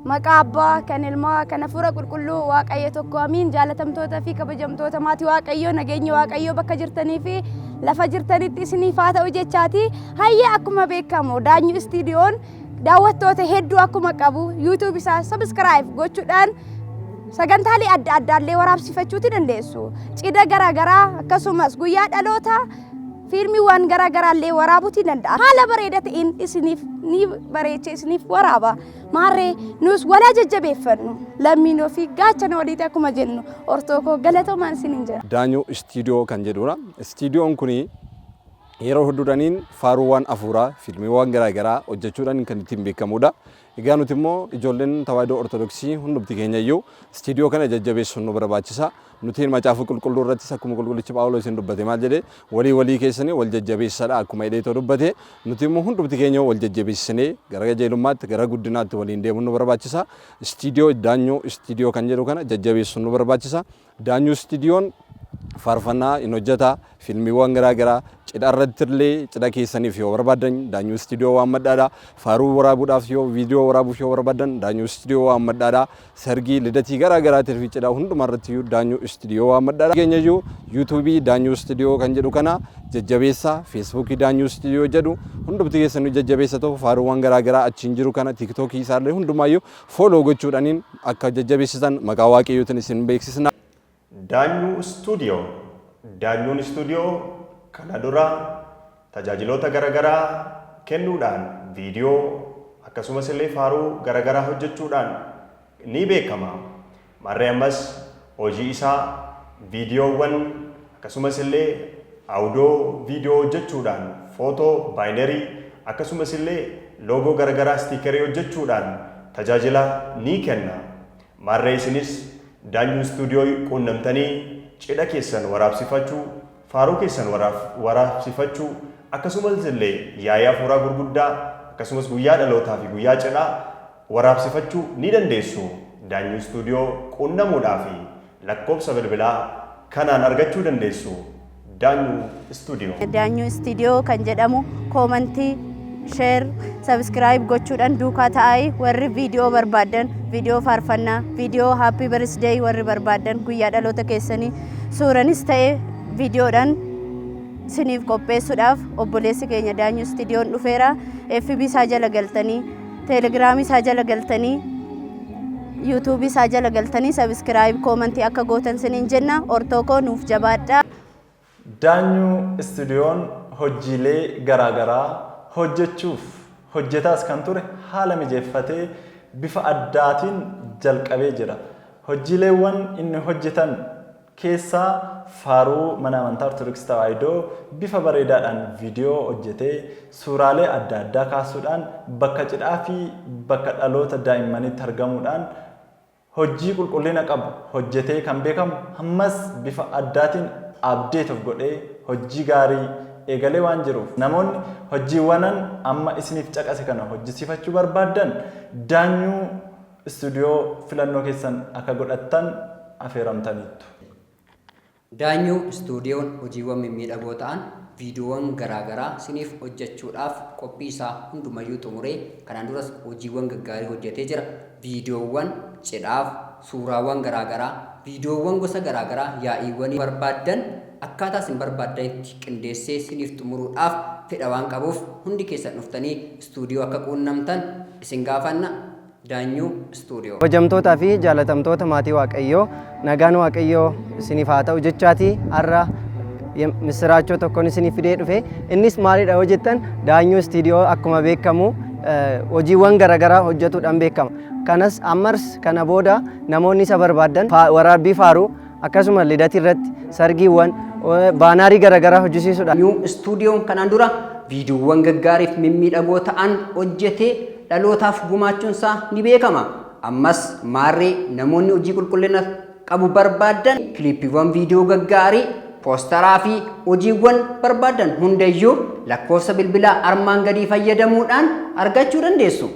مكابا كان الماء كان فرق كله واقعية تقوامين جالتم توتا في كبجم توتا ماتي واقعية نجيني واقعية بكجرتني في لفجرتني تسني فاتا وجتشاتي هيا أكما بيكامو دانيو استديون دعوت توتا هدو أكما كابو يوتيوب سا سبسكرايب gochuudhaan دان sagantaalee adda addaallee waraabsifachuuti dandeessu. Cidha garaagaraa akkasumas guyyaa dhalootaa fiilmiiwwan garaagaraallee waraabuuti danda'a. Haala bareedaa ta'een isiniif ni bareecha isiniif waraaba. Maarree nus walaa jajjabeeffannu lammiinoo fi gaachana waliiti akkuma jennu ortookoo galatoomaan isiniin jira. Daanyoo istiidiyoo kan jedhudha. Istiidiyoon kuni yeroo hedduudhaaniin faaruuwwan afuuraa fiilmiiwwan garaagaraa hojjechuudhaan kan ittiin beekamudha. Egaa nuti immoo ijoolleen tawaahidoo ortodoksii hundumti keenya iyyuu istiidiyoo kana jajjabeessuun nu barbaachisa. Nuti macaafa qulqulluu irrattis akkuma qulqullichi Phaawulos hin dubbate maal jedhee walii keessanii wal jajjabeessadha akkuma hidheetoo dubbate. Nuti immoo hundumti keenya wal jajjabeessinee gara qajeelummaatti gara guddinaatti waliin deemuun nu barbaachisa. Istiidiyoo Daanyoo istiidiyoo kan jedhu kana jajjabeessuun nu barbaachisa. Daanyoo istiidiyoon faarfannaa hin hojjeta fiilmiiwwan garaagaraa cidha irrattillee cidha keessaniif yoo barbaadan Daanyoo istiidiyoo waan maddaadha. Faaruu waraabuudhaaf yoo viidiyoo waraabuuf yoo barbaadan Daanyoo istiidiyoo waan maddaadha. Sargii lidatii garaagaraatiif fi cidha hundumaa irratti Daanyoo istiidiyoo waan maddaadha. Keenya iyyuu yuutuubii Daanyoo istiidiyoo kan jedhu kana jajjabeessaa feesbuukii Daanyoo istiidiyoo jedhu hundumti keessanii jajjabeessa ta'u faaruuwwan garaagaraa achiin jiru kana tiiktookii isaallee hundumaayyuu fooloo gochuudhaaniin akka jajjabeessitan maqaa waaqayyootiin isin beeksisna. Daanyoo istuudiyoo. Daanyoon istuudiyoo kana dura tajaajiloota garaagaraa kennuudhaan viidiyoo akkasumas illee faaruu garaagaraa hojjechuudhaan ni beekama. Marree ammas hojii isaa viidiyoowwan akkasumas illee audiyoo viidiyoo hojjechuudhaan footoo baayinerii akkasumas illee loogoo garaagaraa stiikerii hojjechuudhaan tajaajila ni kenna. Marree isinis Daanyoo istuudiyoo quunnamtanii cidha keessan waraabsifachuu, faaruu keessan waraabsifachuu, akkasumas illee yaa'ii afuuraa gurguddaa akkasumas guyyaa dhalootaa fi guyyaa cidhaa waraabsifachuu ni dandeessu. Daanyoo istuudiyoo quunnamuudhaaf lakkoofsa bilbilaa kanaan argachuu dandeessu. Daanyoo istuudiyoo. Daanyoo istuudiyoo kan jedhamu koomentii share subscribe gochuudhaan duukaa ta'aa warri viidiyoo barbaadan viidiyoo faarfannaa viidiyoo happy birthday warri barbaadan guyyaa dhaloota keessanii suuranis ta'e viidiyoodhaan siniif qopheessuudhaaf obboleessi keenya Daanyoo istuudiyoon dhufeera. FB isaa jala galtanii teelegiraamii isaa jala galtanii yuutuubii isaa jala galtanii subscribe koomentii akka gootan siniin jenna. Ortookoo nuuf jabaadhaa. Daanyoo istuudiyoon hojiilee garaagaraa hojjechuuf hojjetaas kan ture haala mijeeffatee bifa addaatiin jalqabee jira. Hojiileewwan inni hojjetan keessaa faaruu mana amantaa Ortodoksii Tawaahidoo bifa bareedaadhaan viidiyoo hojjetee suuraalee adda addaa kaasuudhaan bakka cidhaa fi bakka dhaloota daa'immaniitti argamuudhaan hojii qulqullina qabu hojjetee kan beekamu ammas bifa addaatiin abdeet of godhee hojii gaarii eegalee waan jiruuf namoonni hojiiwwanan amma isiniif caqase kana hojjisiifachuu barbaadan Daanyoo istuudiyoo filannoo keessan akka godhattan afeeramtaniittu. Daanyoo istuudiyoon hojiiwwan mimmiidhagoo ta'an viidiyoowwan garaagaraa isiniif hojjechuudhaaf qophii isaa hundumayyuu xumuree kanaan duras hojiiwwan gaggaarii hojjetee jira. Viidiyoowwan cidhaaf suuraawwan garaagaraa viidiyoowwan gosa garaagaraa yaa'iiwwan barbaadan akkaataa isin barbaadanitti qindeessee isiniif xumuruudhaaf fedha waan qabuuf hundi keessan dhuftanii istuudiyoo akka quunnamtan isin gaafanna. Daanyoo istuudiyoo. Kabajamtootaa fi jaalatamtoota maatii Waaqayyoo nagaan Waaqayyoo isiniif haa ta'u jechaati har'a misiraachoo tokkoon isiniif fidee dhufe. Innis maalidha yoo jettan Daanyoo istuudiyoo akkuma beekamu hojiiwwan garaagaraa hojjetuudhaan beekama. Kanas ammars kana booda namoonni isa barbaadan waraabbii faaruu akkasuma lidatii irratti sargiiwwan baanaarii garaagaraa hojjisiisuudha. Daanyoo istuudiyoon kanaan dura viidiyoowwan gaggaariif mimmiidhagoo ta'an hojjetee dhalootaaf gumaachuun isaa ni beekama. Ammas maarree namoonni hojii qulqullina qabu barbaadan kiliippiiwwan viidiyoo gaggaarii poosteraa fi hojiiwwan barbaadan hundayyuu lakkoofsa bilbilaa armaan gadii fayyadamuudhaan argachuu dandeessu.